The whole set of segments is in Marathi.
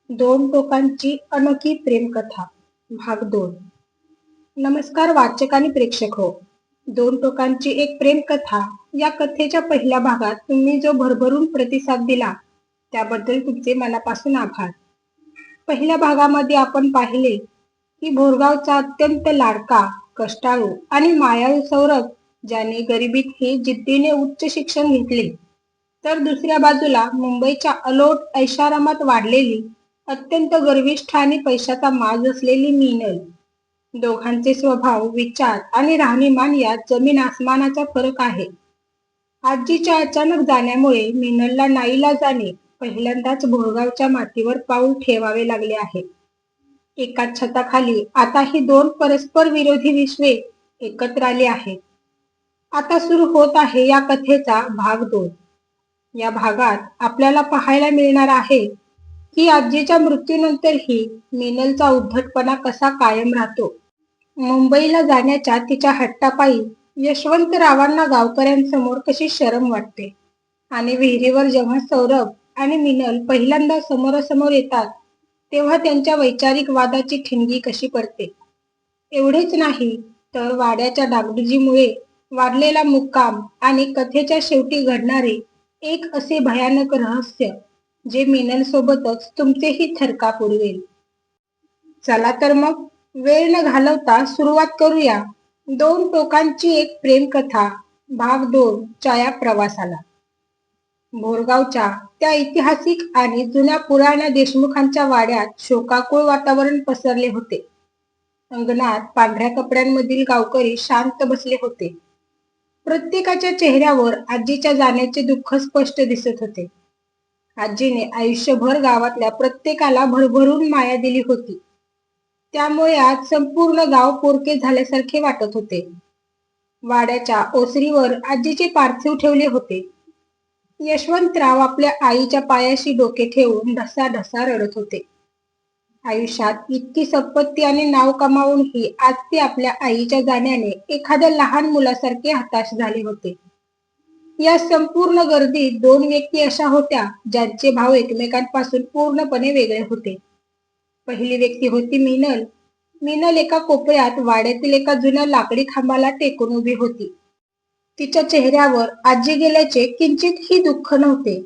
दोन टोकांची अनोखी प्रेमकथा भाग 2. नमस्कार वाचक आणि प्रेक्षक हो. दोन टोकांची एक प्रेमकथा या कथेच्या पहिल्या भागात तुम्ही जो भरभरून प्रतिसाद दिला त्याबद्दल तुमचे मनापासून आभार. पहिल्या भागामध्ये आपण पाहिले की भोरगावचा अत्यंत लाडका, कष्टाळू आणि मायाळू सौरभ ज्याने गरिबीतही जिद्दीने उच्च शिक्षण घेतले, तर दुसऱ्या बाजूला मुंबईच्या अलोट ऐशारामात वाढलेली अत्यंत गर्विष्ठ आणि पैशाचा माज असलेली मीनल. दोघांचे स्वभाव, विचार आणि राहणीमान यात जमीन आसमानाचा फरक आहे. आजीच्या अचानक जाण्यामुळे मीनलला नाईलाजाने पहिल्यांदाच भोरगावच्या मातीवर पाऊल ठेवावे लागले आहे. एकाच छताखाली आता ही दोन परस्पर विरोधी विश्वे एकत्र आली आहेत. आता सुरू होत आहे या कथेचा भाग 2. या भागात आपल्याला पाहायला मिळणार आहे की आजीच्या मृत्यूनंतरही मीनलचा उद्धटपणा कसा कायम राहतो. मुंबईला जाण्याच्या तिच्या हट्टापायी यशवंतरावांना गावकऱ्यांसमोर कशी शरम वाटते आणि विहिरीवर जेव्हा सौरभ आणि मीनल पहिल्यांदा समोरासमोर येतात तेव्हा त्यांच्या वैचारिक वादाची ठिणगी कशी पडते. एवढेच नाही तर वाड्याच्या डागडुजीमुळे वाढलेला मुक्काम आणि कथेच्या शेवटी घडणारे एक असे भयानक रहस्य जे मीनल सोबतच तुमचेही थरकाप उडवेल. चला तर मग वेळ न घालवता सुरुवात करूया दोन टोकांची एक प्रेमकथा भाग 2 च्या या प्रवासाला. भोरगावच्या त्या ऐतिहासिक आणि जुन्या पुराण्या देशमुखांच्या वाड्यात शोकाकुळ वातावरण पसरले होते. अंगणात पांढऱ्या कपड्यांमधील गावकरी शांत बसले होते. प्रत्येकाच्या चेहऱ्यावर आजीच्या जाण्याचे दुःख स्पष्ट दिसत होते. आजीने आयुष्यभर गावातल्या प्रत्येकाला भरभरून माया दिली होती. त्यामुळे आज संपूर्ण गाव पोरके झाल्यासारखे वाटत होते. वाड्याच्या ओसरीवर आजीचे पार्थिव ठेवले होते. यशवंतराव आपल्या आईच्या पायाशी डोके ठेवून ढसाढसा रडत होते. आयुष्यात इतकी संपत्ती आणि नाव कमावूनही आज ते आपल्या आईच्या जाण्याने एखाद्या लहान मुलासारखे हताश झाले होते. या संपूर्ण गर्दीत दोन व्यक्ती अशा होत्या ज्यांचे भाव एकमेकांपासून पूर्णपणे वेगळे होते. पहिली व्यक्ती होती मीनल. मीनल एका कोपऱ्यात वाड्यातील एका जुन्या लाकडी खांबाला टेकून उभी होती. तिच्या चेहऱ्यावर आजी गेल्याचे किंचितही दुःख नव्हते.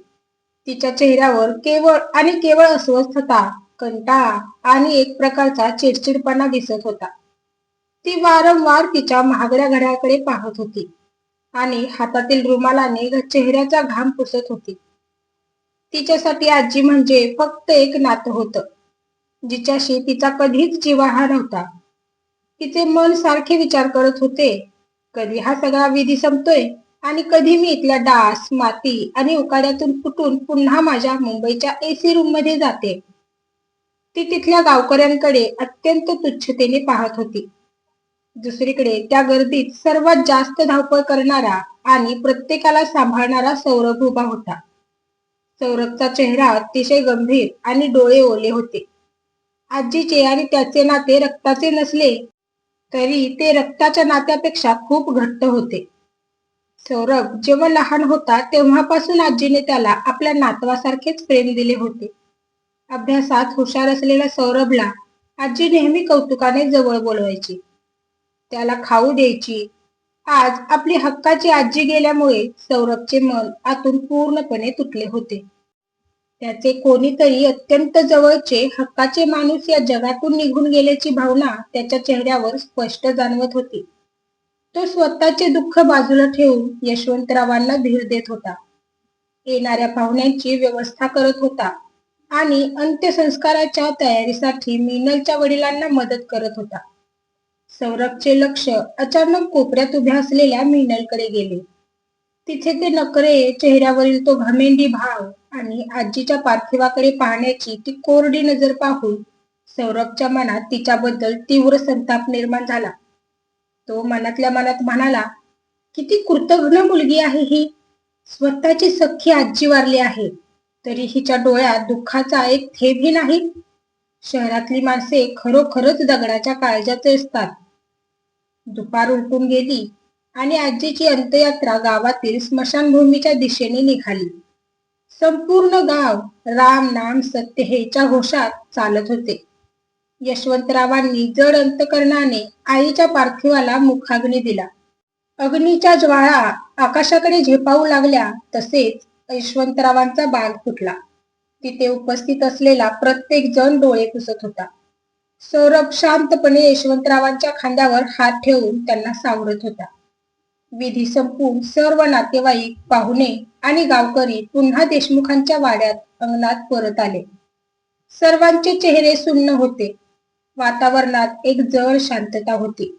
तिच्या चेहऱ्यावर केवळ आणि केवळ अस्वस्थता, कंटाळा आणि एक प्रकारचा चिडचिडपणा दिसत होता. ती वारंवार तिच्या महागड्या घड्याकडे पाहत होती आणि हातातील रुमालाने चेहऱ्याचा घाम पुसत होती. तिच्यासाठी आजी म्हणजे फक्त एक नातं होतं, जिच्याशी तिचा कधीच जिव्हाळा नव्हता. तिचे मन सारखे विचार करत होते, कधी हा सगळा विधी संपतोय आणि कधी मी इथल्या डास, माती आणि उकाड्यातून फुटून पुन्हा माझ्या मुंबईच्या एसी रूम मध्ये जाते. ती तिथल्या गावकऱ्यांकडे अत्यंत तुच्छतेने पाहत होती. दुसरीकडे त्या गर्दीत सर्वात जास्त धावपळ करणारा आणि प्रत्येकाला सांभाळणारा सौरभ उभा होता. सौरभचा चेहरा अतिशय गंभीर आणि डोळे ओले होते. आजीचे आणि त्याचे नाते रक्ताचे नसले तरी ते रक्ताच्या नात्यापेक्षा खूप घट्ट होते. सौरभ जेव्हा लहान होता तेव्हापासून आजीने त्याला आपल्या नातवासारखेच प्रेम दिले होते. अभ्यासात हुशार असलेल्या सौरभला आजी नेहमी कौतुकाने जवळ बोलवायची, त्याला खाऊ द्यायची. आज आपली हक्काची आजी गेल्यामुळे सौरभचे मन आतून पूर्णपणे तुटले होते. त्याचे कोणीतरी अत्यंत जवळचे हक्काचे माणूस या जगातून निघून गेल्याची भावना त्याच्या चेहऱ्यावर स्पष्ट जाणवत होती. तो स्वतःचे दुःख बाजूला ठेवून यशवंतरावांना धीर देत होता, येणाऱ्या पाहुण्यांची व्यवस्था करत होता आणि अंत्यसंस्काराच्या तयारीसाठी मीनलच्या वडिलांना मदत करत होता. सौरभचे लक्ष अचानक कोपऱ्यात उभ्या असलेल्या मीनलकडे गेले. तिथे ते नकरे, चेहऱ्यावरील तो घमेंडी भाव आणि आजीच्या पार्थिवाकडे पाहण्याची ती कोरडी नजर पाहून सौरभच्या मनात तिच्याबद्दल तीव्र संताप निर्माण झाला. तो मनातल्या मनात म्हणाला, किती कृतघ्न मुलगी आहे ही. स्वतःची सख्खी आजी वारली आहे तरी हिच्या डोळ्यात दुःखाचा एक थेंबही नाही. शहरातली माणसे खरोखरच दगडाच्या काळजाचे असतात. दुपार उलटून गेली आणि आजीची अंत्ययात्रा गावातील स्मशानभूमीच्या दिशेने निघाली. संपूर्ण गाव राम नाम सत्य हेच्या घोषात चालत होते. यशवंतरावांनी जड अंतकरणाने आईच्या पार्थिवाला मुखाग्नी दिला. अग्नीच्या ज्वाळा आकाशाकडे झेपावू लागल्या तसेच यशवंतरावांचा बाग फुटला. तिथे उपस्थित असलेला प्रत्येक जण डोळे पुसत होता. सौरभ शांतपणे यशवंतरावांच्या खांद्यावर हात ठेवून त्यांना सावरत होता. विधी संपून सर्व नातेवाईक, पाहुणे आणि गावकरी पुन्हा देशमुखांच्या वाड्यात अंगणात परत आले. सर्वांचे चेहरे सुन्न होते. वातावरणात एक जड शांतता होती.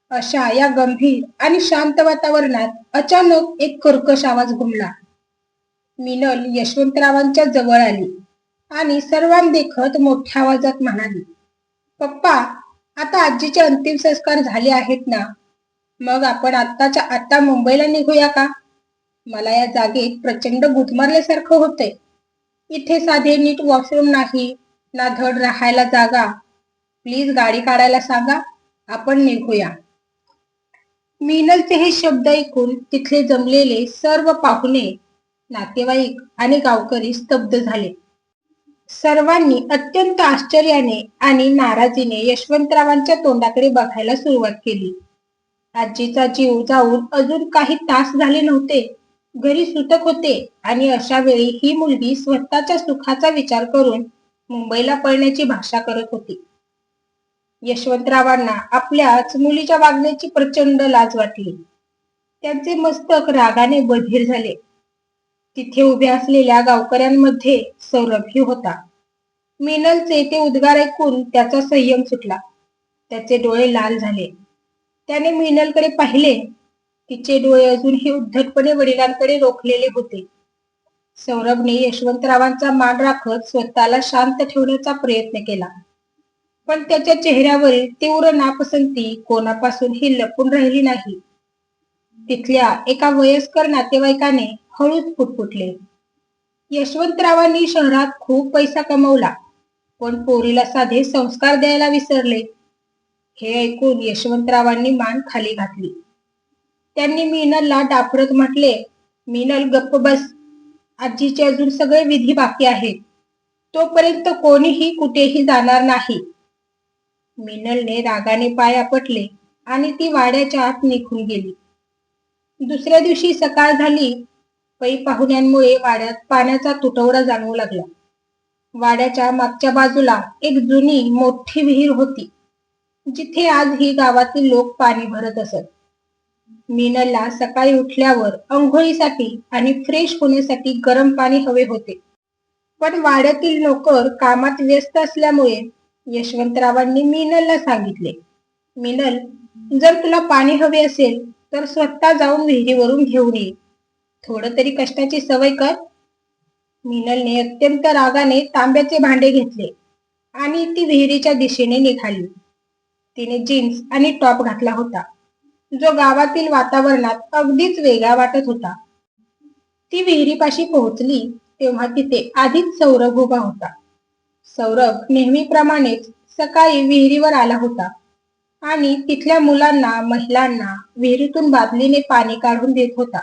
अशा या गंभीर आणि शांत वातावरणात अचानक एक कर्कश आवाज घुमला. मिनल यशवंतरावांच्या जवळ आली आणि सर्वांदेखत मोठ्या आवाजात म्हणाली, "पप्पा, आता आजीचे अंतिम संस्कार झाले आहेत ना? मग आपण आत्ताच्या आत्ता मुंबईला निघूया का? मला या जागेत प्रचंड गुदमरल्यासारखं होतंय. इथे साधे नीट वॉशरूम नाही, ना धड राहायला जागा. प्लीज गाडी काढायला सांगा, आपण निघूया." मिनलचे हे शब्द ऐकून तिथले जमलेले सर्व पाहुणे, नातेवाईक आणि गावकरी स्तब्ध झाले. सर्वांनी अत्यंत आश्चर्याने आणि नाराजीने यशवंतरावांच्या तोंडाकडे बघायला सुरुवात केली. आजीचा जीव जाऊन अजून काही तास झाले नव्हते. घरी सुतक होते आणि अशा वेळी ही मुलगी स्वतःच्या सुखाचा विचार करून मुंबईला पळण्याची भाषा करत होती. यशवंतरावांना आपल्याच मुलीच्या वागण्याची प्रचंड लाज वाटली. त्यांचे मस्तक रागाने बधीर झाले. तिथे उभ्या असलेल्या गावकऱ्यांमध्ये सौरभही होता. मिनलचे ते उद्गार ऐकून त्याचा संयम सुटला. त्याचे डोळे लाल झाले. त्याने मिनलकडे पाहिले. तिचे डोळे अजूनही उद्धटपणे वडिलांकडे रोखलेले होते. सौरभने यशवंतरावांचा मान राखत स्वतःला शांत ठेवण्याचा प्रयत्न केला, पण त्याच्या चेहऱ्यावरील तीव्र नापसंती कोणापासूनही लपून राहिली नाही. तिथल्या एका वयस्कर नातेवाईकाने हळूच पुटपुटले, "यशवंतरावांनी शहरात खूप पैसा कमवला, पण पोरीला साधे संस्कार द्यायला विसरले." हे ऐकून यशवंतरावांनी मान खाली घातली. त्यांनी मिनलला डाफरत म्हटले, "मिनल, गप्प बस. आजीचे अजून सगळे विधी बाकी आहेत. तोपर्यंत कोणीही कुठेही जाणार नाही." मिनलने रागाने पाय आपटले आणि ती वाड्याच्या आत निघून गेली. दुसऱ्या दिवशी सकाळ झाली. पै पाहुण्यांमुळे वाड्यात पाण्याचा तुटवडा जाणवू लागला. वाड्याच्या मागच्या बाजूला एक जुनी मोठी विहीर होती, जिथे आजही गावातील लोक पाणी भरत असत. मिनलला सकाळी उठल्यावर अंघोळीसाठी आणि फ्रेश होण्यासाठी गरम पाणी हवे होते, पण वाड्यातील नोकर कामात व्यस्त असल्यामुळे यशवंतरावांनी मिनलला सांगितले, "मिनल, जर तुला पाणी हवे असेल तर स्वतः जाऊन विहिरीवरून घेऊन ये. थोडं तरी कष्टाची सवय कर." मिनलने अत्यंत रागाने तांब्याचे भांडे घेतले आणि ती विहिरीच्या दिशेने निघाली. तिने जीन्स आणि टॉप घातला होता, जो गावातील वातावरणात अगदीच वेगळा वाटत होता. ती विहिरीपाशी पोहोचली तेव्हा तिथे आधीच सौरभ उभा होता. सौरभ नेहमीप्रमाणेच सकाळी विहिरीवर आला होता आणि तिथल्या मुलांना, महिलांना विहिरीतून बादलीने पाणी काढून देत होता.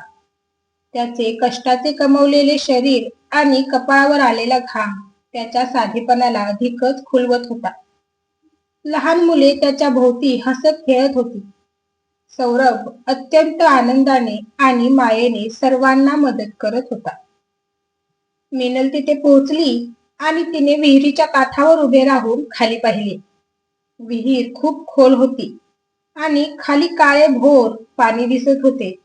त्याचे कष्टाचे कमवलेले शरीर आणि कपाळावर आलेला घाम त्याच्या साधेपणाला अधिकच खुलवत होता. लहान मुले त्याच्या भोवती हसत खेळत होती. सौरभ अत्यंत आनंदाने आणि मायेने सर्वांना मदत करत होता. मिनल तिथे पोहोचली आणि तिने विहिरीच्या काठावर उभे राहून खाली पाहिले. विहीर खूप खोल होती आणि खाली काळे भोर पाणी दिसत होते.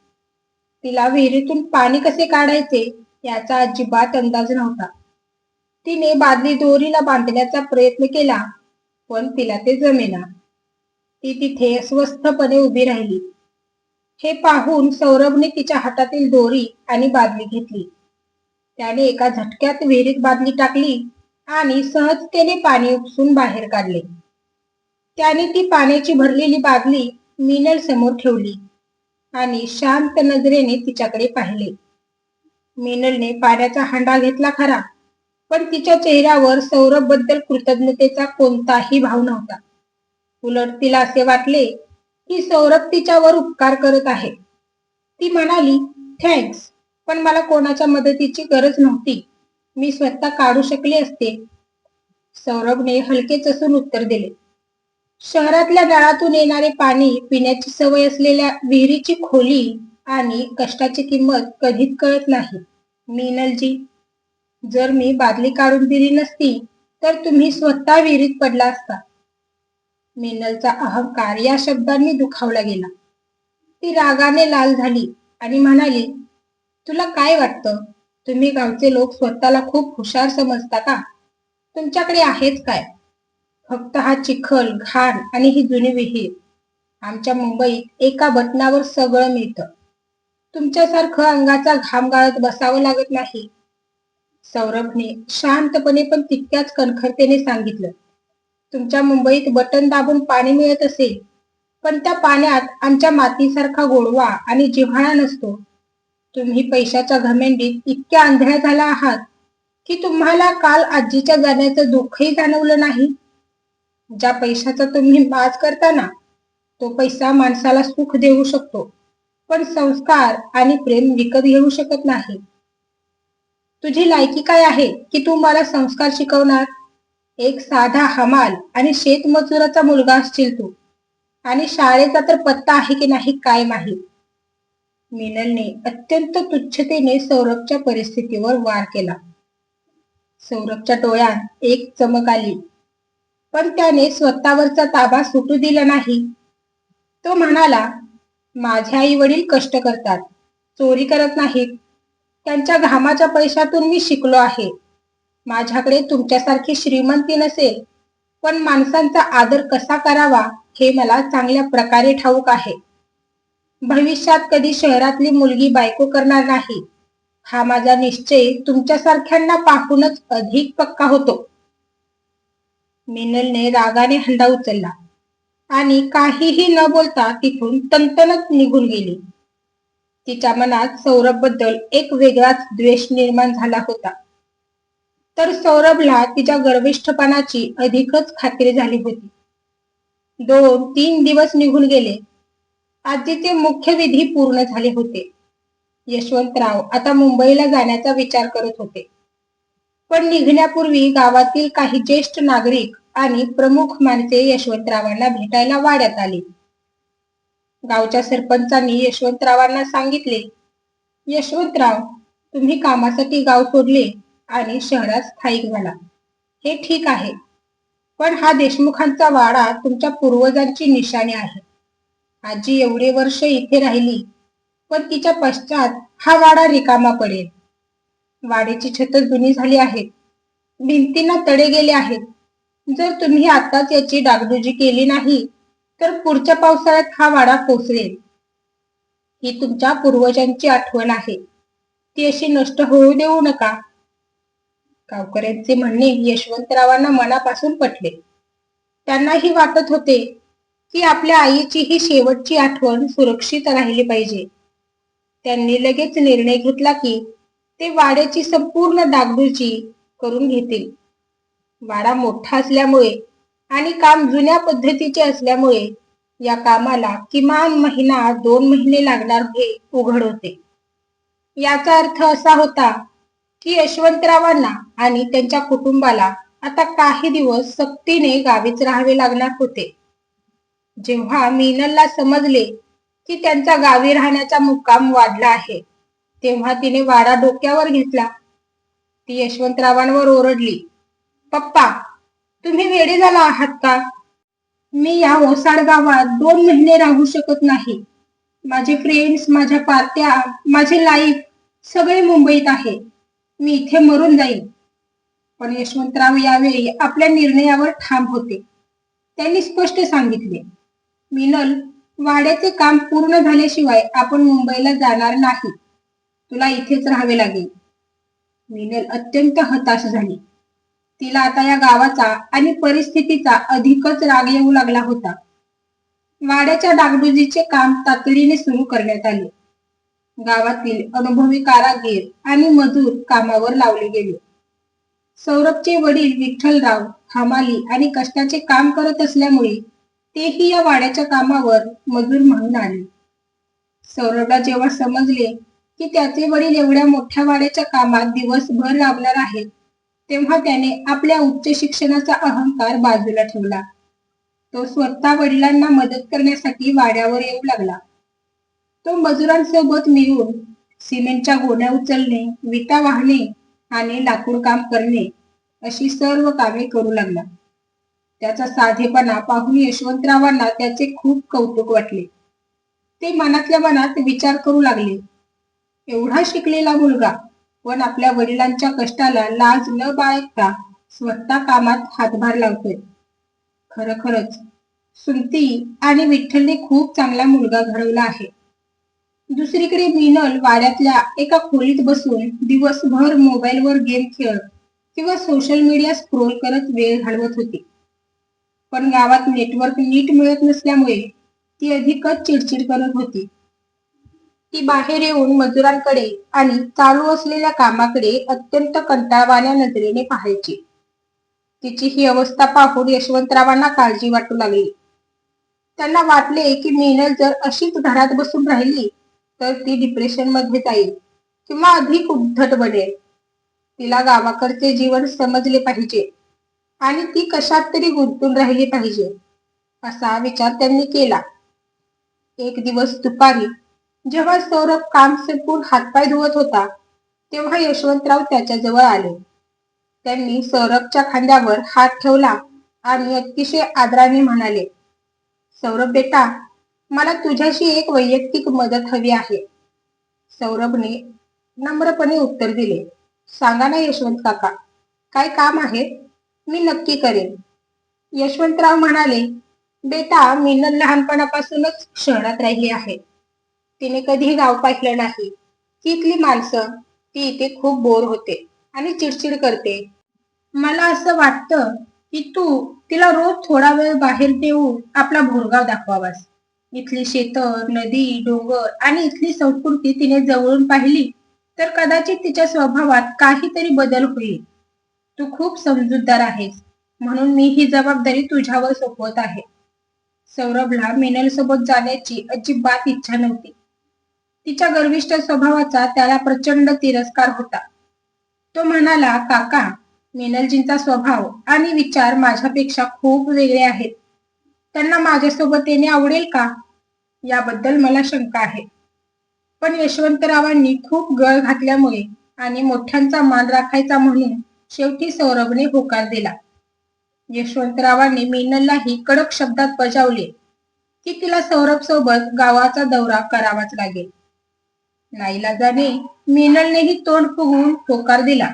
तिला विहिरीतून पाणी कसे काढायचे याचा अजिबात अंदाज नव्हता. तिने बादली दोरीला बांधण्याचा प्रयत्न केला, पण तिला ते जमेना. ती तिथे अस्वस्थपणे उभी राहिली. हे पाहून सौरभने तिच्या हातातील दोरी आणि बादली घेतली. त्याने एका झटक्यात विहिरीत बादली टाकली आणि सहजतेने पाणी उपसून बाहेर काढले. त्याने ती पाण्याची भरलेली बादली मिनल समोर ठेवली आणि शांत नजरेने तिच्याकडे पाहिले. मिनलने पाण्याचा हंडा घेतला खरा, पण तिच्या चेहऱ्यावर सौरभ बद्दल कृतज्ञतेचा कोणताही भाव नव्हता. उलट तिला असे वाटले की सौरभ तिच्यावर उपकार करत आहे. ती म्हणाली, "थँक्स, पण मला कोणाच्या मदतीची गरज नव्हती. मी स्वतः काढू शकले असते. सौरभने हलकेच हसून उत्तर दिले. शहरातल्या नळातून येणारे पाणी, पिण्याची सवय असलेल्या विहिरीची खोली आणि कष्टाची किंमत कधीच कळत नाही मीनलजी. जर मी बादली काढून दिली नसती तर तुम्ही स्वतः विहिरीत पडला असता. मीनलचा अहंकार या शब्दांनी दुखावला गेला. ती रागाने लाल झाली आणि म्हणाली, तुला काय वाटतं? तुम्ही गावचे लोक स्वतःला खूप हुशार समजता का? तुमच्याकडे आहेच काय? फक्त हा चिखल, घाण आणि ही जुनी विहीर. आमच्या मुंबईत एका बटनावर सगळं मिळतं. तुमच्यासारखं अंगाचा घाम गाळत बसावं लागत नाही. सौरभने शांतपणे पण तितक्याच कणखरतेने सांगितलं. तुमच्या मुंबईत बटन दाबून पाणी मिळत असेल, पण त्या पाण्यात आमच्या मातीसारखा गोडवा आणि जिव्हाळा नसतो. तुम्ही पैशाच्या घमेंडीत इतक्या आंधळ्या झाला आहात की तुम्हाला काल आजीच्या जाण्याचं दुःखही जाणवलं नाही. ज्या पैशाचा तुम्ही माज करता ना, तो पैसा माणसाला सुख देऊ शकतो, पण संस्कार आणि प्रेम विकत घेऊ शकत नाही. तुझी लायकी काय आहे की तू मला संस्कार शिकवणार? एक साधा हमाल आणि शेतमजुराचा मुलगा असशील तू, आणि शाळेचा तर पत्ता आहे की नाही काय माहीत. मीनलने अत्यंत तुच्छतेने सौरभच्या परिस्थितीवर वार केला. सौरभच्या डोळ्यात एक चमक आली, पण त्याने स्वतःवरचा ताबा सुटू दिला नाही. तो म्हणाला, माझे आई वडील कष्ट करतात, चोरी करत नाहीत. त्यांच्या घामाच्या पैशातून मी शिकलो आहे. माझ्याकडे तुमच्यासारखी श्रीमंती नसेल, पण माणसांचा आदर कसा करावा हे मला चांगल्या प्रकारे ठाऊक आहे. भविष्यात कधी शहरातली मुलगी बायको करणार नाही, हा माझा निश्चय तुमच्यासारख्यांना पाहूनच अधिक पक्का होतो. मीनलने रागाने हंडा उचलला आणि काहीही न बोलता तिथून तनतनत निघून गेली. तिच्या मनात सौरभबद्दल एक वेगळाच द्वेष निर्माण झाला होता. तर सौरभला तिच्या गर्विष्ठपणाची अधिकच खात्री झाली होती. 2-3 दिवस निघून गेले. आजीचे मुख्य विधी पूर्ण झाले होते. यशवंतराव आता मुंबईला जाण्याचा विचार करत होते. पण निघण्यापूर्वी गावातील काही ज्येष्ठ नागरिक आणि प्रमुख माणसे यशवंतरावांना भेटायला वाड्यात आली. गावच्या सरपंचांनी यशवंतरावांना सांगितले, यशवंतराव, तुम्ही कामासाठी गाव सोडले आणि शहरात स्थायिक झाला, हे ठीक आहे. पण हा देशमुखांचा वाडा तुमच्या पूर्वजांची निशाणी आहे. आजी एवढे वर्ष इथे राहिली, पण तिच्या पश्चात हा वाडा रिकामा पडेल. वाड्याची छत जुनी झाली आहेत, भिंतींना तडे गेले आहेत. जर तुम्ही आताच याची डागडुजी केली नाही तर पुढच्या पावसाळ्यात हा वाडा कोसळेल. ही तुमच्या पूर्वजांची आठवण आहे, ती अशी नष्ट होऊ देऊ नका. गावकऱ्यांचे म्हणणे यशवंतरावांना मनापासून पटले. त्यांनाही वाटत होते की आपल्या आईची ही शेवटची आठवण सुरक्षित राहिली पाहिजे. त्यांनी लगेच निर्णय घेतला की ते वाड्याची संपूर्ण डागडुजी करून घेतील. वाडा मोठा असल्यामुळे आणि काम जुन्या पद्धतीचे असल्यामुळे या कामाला किमान 1-2 महिने लागणार हे उघड होते. याचा अर्थ असा होता की यशवंतरावांना आणि त्यांच्या कुटुंबाला आता काही दिवस सक्तीने गावीच राहावे लागणार होते. जेव्हा मीनलला समजले की त्यांचा गावी राहण्याचा मुक्काम वाढला आहे, तेव्हा तिने वाडा डोक्यावर घेतला. ती यशवंतरावांवर ओरडली, पप्पा, तुम्ही वेडे झाला आहात का? मी या ओसाड गावात 2 महिने राहू शकत नाही. माझे फ्रेंड्स, माझ्या पार्ट्या, माझे लाईफ सगळे मुंबईत आहे. मी इथे मरून जाईन. पण यशवंतराव यावेळी आपल्या निर्णयावर ठाम होते. त्यांनी स्पष्ट सांगितले, मीनल, वाड्याचे काम पूर्ण झाल्याशिवाय आपण मुंबईला जाणार नाही. तुला इथेच राहावे लागेल. मीनल अत्यंत हताश झाली. तिला आता या गावाचा आणि परिस्थितीचा अधिकच राग येऊ लागला होता. वाड्याच्या डागडुजीचे काम तातडीने सुरू करण्यात आले. गावातील अनुभवी कारागीर आणि मजूर कामावर लावले गेले. सौरभचे वडील विठ्ठलराव हमाली आणि कष्टाचे काम करत असल्यामुळे तेही या वाड्याच्या कामावर मजूर म्हणून आले. सौरभला जेव्हा समजले की त्याचे वडील एवढ्या मोठ्या वाड्याच्या कामात दिवसभर राबणार आहेत, तेव्हा त्याने आपल्या उच्च शिक्षणाचा अहंकार बाजूला ठेवला. तो स्वतः वडिलांना मदत करण्यासाठी वाड्यावर येऊ लागला. तो मजुरांसोबत मिळून सिमेंटच्या गोण्या उचलणे, विटा वाहणे आणि लाकूड काम करणे अशी सर्व कामे करू लागला. त्याचा साधेपणा पाहून यशवंतरावांना त्याचे खूप कौतुक वाटले. ते मनातल्या मनात विचार करू लागले, एवढा शिकलेला मुलगा पण आपल्या वडिलांच्या कष्टाला लाज न बाळगता स्वतः कामात हातभार लावतोय. खरोखरच सुमती आणि विठ्ठलने खूप चांगला मुलगा घडवला आहे. दुसरीकडे मिनल वाड्यातल्या एका खोलीत बसून दिवसभर मोबाईलवर गेम खेळत किंवा सोशल मीडिया स्क्रोल करत वेळ घालवत होती. पण गावात नेटवर्क नीट मिळत नसल्यामुळे ती अधिकच चिडचिड करत होती. ती बाहेर येऊन मजुरांकडे आणि चालू असलेल्या कामाकडे अत्यंत कंटाळवाण्या नजरेने पाहायची. तिची ही अवस्था पाहून यशवंतरावांना काळजी वाटू लागली. त्यांना वाटले की मिनल जर अशीच घरात बसून राहिली तर ती डिप्रेशन मध्ये जाईल किंवा अधिक उद्धट बनेल. तिला गावाकडचे जीवन समजले पाहिजे आणि ती कशात तरी गुंतून राहिली पाहिजे, असा विचार त्यांनी केला. एक दिवस दुपारी जेव्हा सौरभ काम संपवून हातपाय धुवत होता, तेव्हा यशवंतराव त्याच्याजवळ आले. त्यांनी सौरभच्या खांद्यावर हात ठेवला आणि अतिशय आदराने म्हणाले, सौरभ बेटा, मला तुझ्याशी एक वैयक्तिक मदत हवी आहे. सौरभने नम्रपणे उत्तर दिले, सांगा ना यशवंत काका, काय काम आहे? मी नक्की करेन. यशवंतराव म्हणाले, बेटा, मिनल लहानपणापासूनच शहरात राहिली आहे. तिने कधी गाव पाहिलं नाही. तिथली माणसं, ती इथे खूप बोर होते आणि चिडचिड करते. मला असं वाटतं की तू तिला रोज थोडा वेळ बाहेर नेऊन आपला भोरगाव दाखवावास. इथली शेतं, नदी, डोंगर आणि इथली संस्कृती तिने जवळून पाहिली तर कदाचित तिच्या स्वभावात काहीतरी बदल होईल. तू खूप समजूतदार आहेस, म्हणून मी ही जबाबदारी तुझ्यावर सोपवत आहे. सौरभला मिनल सोबत जाण्याची अजिबात इच्छा नव्हती. तिच्या गर्विष्ठ स्वभावाचा त्याला प्रचंड तिरस्कार होता. तो म्हणाला, काका, मिनलजींचा स्वभाव आणि विचार माझ्यापेक्षा खूप वेगळे आहेत. त्यांना माझ्यासोबत येणे आवडेल का, याबद्दल मला शंका आहे. पण यशवंतरावांनी खूप गळ घातल्यामुळे आणि मोठ्यांचा मान राखायचा म्हणून शेवटी सौरभने होकार दिला. यशवंतरावांनी मिनललाही कडक शब्दात बजावले की तिला सौरभ सोबत गावाचा दौरा करावाच लागेल. नाईलाजाने मिनलनेही तोंड फुगवून होकार दिला.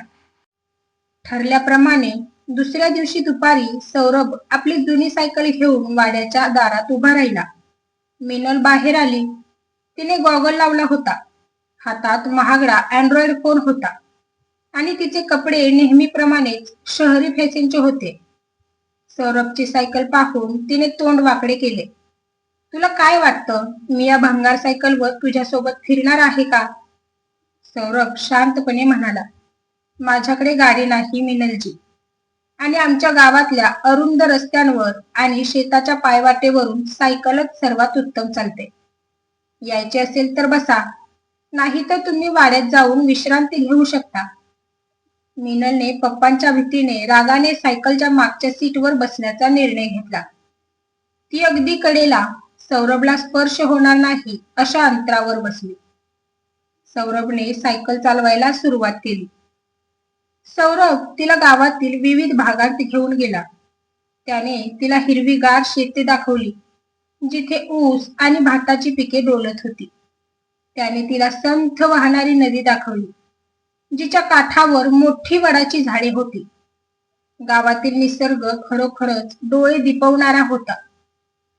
ठरल्याप्रमाणे दुसऱ्या दिवशी दुपारी सौरभ आपली जुनी सायकल घेऊन वाड्याच्या दारात उभा राहिला. मिनल बाहेर आली. तिने गॉगल लावला होता. हातात महागडा अँड्रॉइड फोन होता आणि तिचे कपडे नेहमीप्रमाणेच शहरी फॅशनचे होते. सौरभची सायकल पाहून तिने तोंड वाकडे केले. तुला काय वाटतं, मी या भंगार सायकलवर तुझ्यासोबत फिरणार आहे का? सौरभ शांतपणे म्हणाला, माझ्याकडे गाडी नाही मिनलजी, आणि आमच्या गावातल्या अरुंद रस्त्यांवर आणि शेताच्या पायवाटेवरून सायकलच सर्वात उत्तम चालते. यायचे असेल तर बसा, नाही तर तुम्ही वाड्यात जाऊन विश्रांती घेऊ शकता. मिनलने पप्पांच्या भीतीने रागाने सायकलच्या मागच्या सीटवर बसण्याचा निर्णय घेतला. ती अगदी कडेला, सौरभला स्पर्श होणार नाही अशा अंतरावर बसली. सौरभने सायकल चालवायला सुरुवात केली. सौरभ तिला गावातील विविध भागात घेऊन गेला. त्याने तिला हिरवीगार शेते दाखवली, जिथे ऊस आणि भाताची पिके डोलत होती. त्याने तिला संथ वाहणारी नदी दाखवली, जिच्या काठावर मोठी वडाची झाडे होती. गावातील निसर्ग खरोखरच डोळे दिपवणारा होता.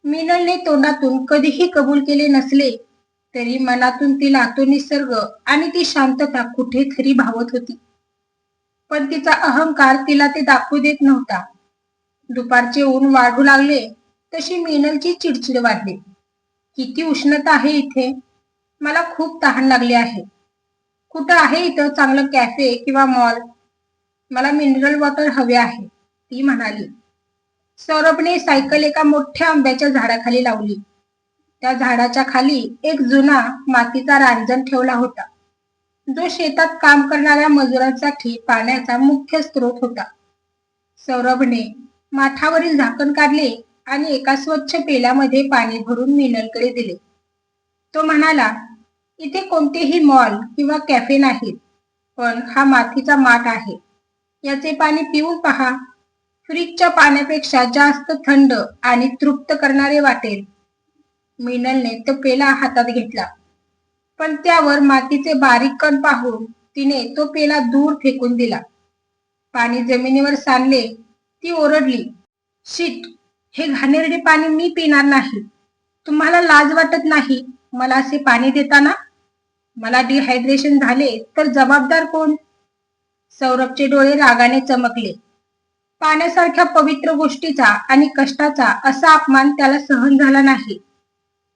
मिनलने तोंडातून कधीही कबूल केले नसले तरी मनातून तिला तो निसर्ग आणि ती शांतता कुठेतरी भावत होती. पण तिचा अहंकार तिला ते दाखवू देत नव्हता. दुपारचे ऊन वाढू लागले तशी मिनलची चिडचिड वाढली. किती उष्णता आहे इथे, मला खूप तहान लागली आहे. कुठं आहे इथं चांगलं कॅफे किंवा मॉल? मला मिनरल वॉटर हवे आहे, ती म्हणाली. सौरभने सायकल एका मोठ्या आंब्याच्या झाडाखाली लावली. त्या झाडाच्या खाली एक जुना मातीचा रांजण ठेवला होता. जो शेतात काम करणाऱ्या मजुरांसाठी पाण्याचा मुख्य स्रोत होता. सौरभने माठावरील झाकण काढले आणि एका स्वच्छ पेल्यामध्ये पाणी भरून मीनलकडे दिले. तो म्हणाला, इथे कोणतेही मॉल किंवा कॅफे नाहीत, पण हा मातीचा माठ आहे. याचे पाणी पिऊन पहा. फ्रीजच्या पाण्यापेक्षा जास्त थंड आणि तृप्त करणारे वाटेल. मीनलने तो पेला हातात घेतला, पण त्यावर मातीचे बारीक कण पाहून तिने तो पेला दूर फेकून दिला. पाणी जमिनीवर सांडले. ती ओरडली, शिट, हे घाणेरडे पाणी मी पिणार नाही. तुम्हाला लाज वाटत नाही मला असे पाणी देताना? मला डिहायड्रेशन झाले तर जबाबदार कोण? सौरभचे डोळे रागाने चमकले. पाण्यासारख्या पवित्र गोष्टीचा आणि कष्टाचा असा अपमान त्याला सहन झाला नाही.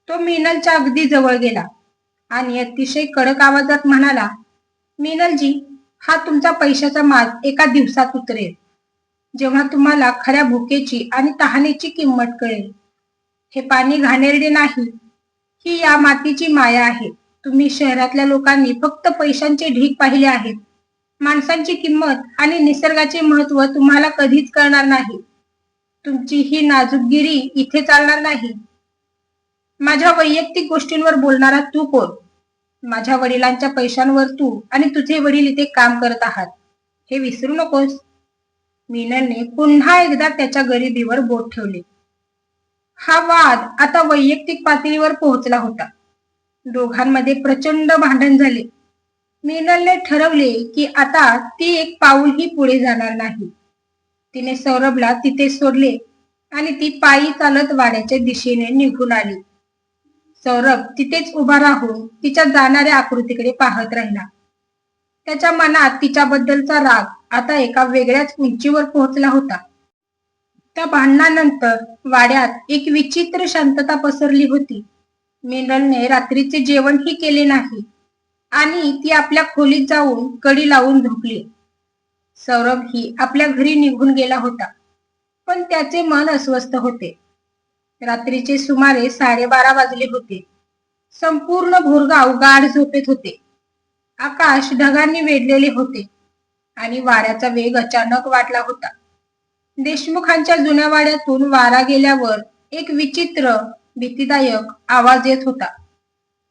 तो मीनलच्या अगदी जवळ गेला आणि अतिशय कडक आवाजात म्हणाला, मीनलजी, हा तुमचा पैशाचा माज एका दिवसात उतरेल, जेव्हा तुम्हाला खऱ्या भुकेची आणि तहानेची किंमत कळेल. हे पाणी घाणेरडे नाही, ही या मातीची माया आहे. तुम्ही शहरातल्या लोकांनी फक्त पैशांचे ढीग पाहिले आहेत. माणसांची किंमत आणि निसर्गाचे महत्व तुम्हाला कधीच कळणार नाही. तुमची ही नाजूकगिरी इथे चालणार नाही. माझ्या वैयक्तिक गोष्टींवर बोलणारा तू कोण? माझ्या वडिलांच्या पैशांवर तू आणि तुझे वडील इथे काम करत आहात, हे विसरू नकोस. मीनलने पुन्हा एकदा त्याच्या गरिबीवर बोट ठेवले. हा वाद आता वैयक्तिक पातळीवर पोहोचला होता. दोघांमध्ये प्रचंड भांडण झाले. मीनलने ठरवले की आता ती एक पाऊलही पुढे जाणार नाही. तिने सौरभला तिथे सोडले आणि ती पायी चालत वाड्याच्या दिशेने निघून आली. सौरभ तिथेच उभा राहून तिच्या जाणाऱ्या आकृतीकडे पाहत राहिला. त्याच्या मनात तिच्याबद्दलचा राग आता एका वेगळ्याच उंचीवर पोहोचला होता. त्या भांडणानंतर वाड्यात एक विचित्र शांतता पसरली होती. मीनलने रात्रीचे जेवणही केले नाही आणि ती आपल्या खोलीत जाऊन कडी लावून झोपली. सौरभही आपल्या घरी निघून गेला होता, पण त्याचे मन अस्वस्थ होते. रात्रीचे सुमारे 12:30 वाजले होते. संपूर्ण भोरगाव गाढ झोपेत होते. आकाश ढगांनी वेढलेले होते आणि वाऱ्याचा वेग अचानक वाढला होता. देशमुखांच्या जुन्या वाड्यातून वारा गेल्यावर एक विचित्र भीतीदायक आवाज येत होता.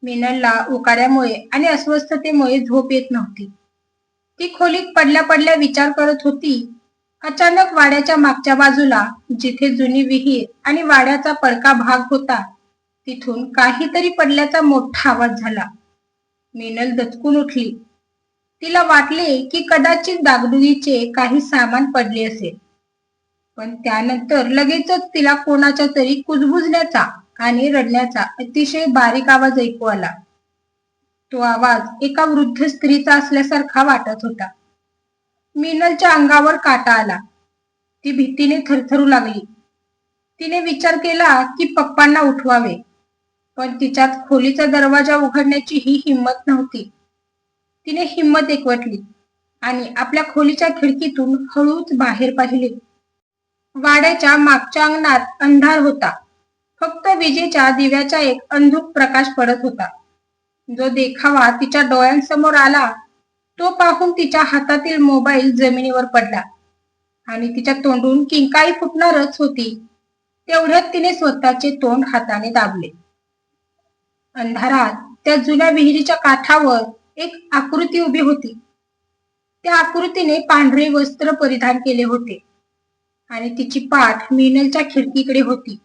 मीनलला उकाड्यामुळे आणि अस्वस्थतेमुळे झोप येत नव्हती. ती खोलीत पडल्या पडल्या विचार करत होती. अचानक वाड्याच्या मागच्या बाजूला, जिथे जुनी विहीर आणि वाड्याचा पडका भाग होता, तिथून काहीतरी पडल्याचा मोठा आवाज झाला. मीनल दचकून उठली. तिला वाटले की कदाचित डागडुगीचे काही सामान पडले असेल, पण त्यानंतर लगेचच तिला कोणाच्या तरी कुजबुजण्याचा आणि रडण्याचा अतिशय बारीक आवाज ऐकू आला. तो आवाज एका वृद्ध स्त्रीचा असल्यासारखा वाटत होता. मीनलच्या अंगावर काटा आला. ती भीतीने थरथरू लागली. तिने विचार केला की पप्पांना उठवावे, पण तिच्यात खोलीचा दरवाजा उघडण्याची ही हिंमत नव्हती. तिने हिंमत एकवटली आणि आपल्या खोलीच्या खिडकीतून हळूच बाहेर पाहिले. वाड्याच्या मागच्या अंगणात अंधार होता. फक्त विजेच्या दिव्याचा एक अंधुक प्रकाश पडत होता. जो देखावा तिच्या डोळ्यांसमोर आला तो पाहून तिच्या हातातील मोबाईल जमिनीवर पडला आणि तिच्या तोंडून किंकाळी फुटणारच होती. तेवढ्यात तिने स्वतःचे तोंड हाताने दाबले. अंधारात त्या जुन्या विहिरीच्या काठावर एक आकृती उभी होती. त्या आकृतीने पांढरे वस्त्र परिधान केले होते आणि तिची पाठ मीनलच्या खिडकीकडे होती.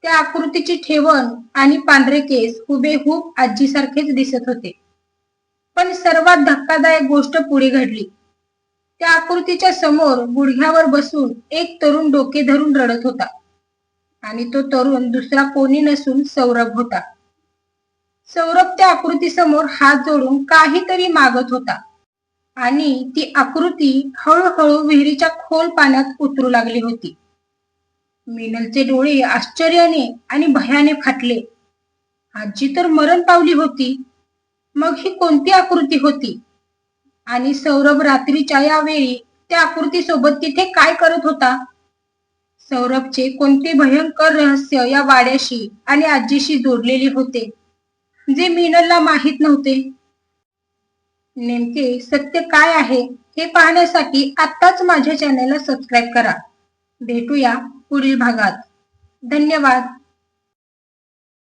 त्या आकृतीची ठेवण आणि पांढरे केस हुबेहूब आजीसारखेच दिसत होते. पण सर्वात धक्कादायक गोष्ट पुढे घडली. त्या आकृतीच्या समोर गुडघ्यावर बसून एक तरुण डोके धरून रडत होता आणि तो तरुण दुसरा कोणी नसून सौरभ होता. सौरभ त्या आकृतीसमोर हात जोडून काहीतरी मागत होता आणि ती आकृती हळूहळू विहिरीच्या खोल पाण्यात उतरू लागली होती. मीनलचे डोळे आश्चर्याने आणि भयाने फाटले. आजी तर मरण पावली होती, मग ही कोणती आकृती होती? आणि सौरभ रात्रीच्या या वेळी त्या आकृतीसोबत तिथे काय करत होता? सौरभचे कोणते भयंकर रहस्य या वाड्याशी आणि आजीशी जोडलेले होते, जे मीनलला माहित नव्हते? नेमके सत्य काय आहे हे पाहण्यासाठी आत्ताच माझ्या चॅनलला सबस्क्राईब करा. भेटूया पुढील भागात. धन्यवाद.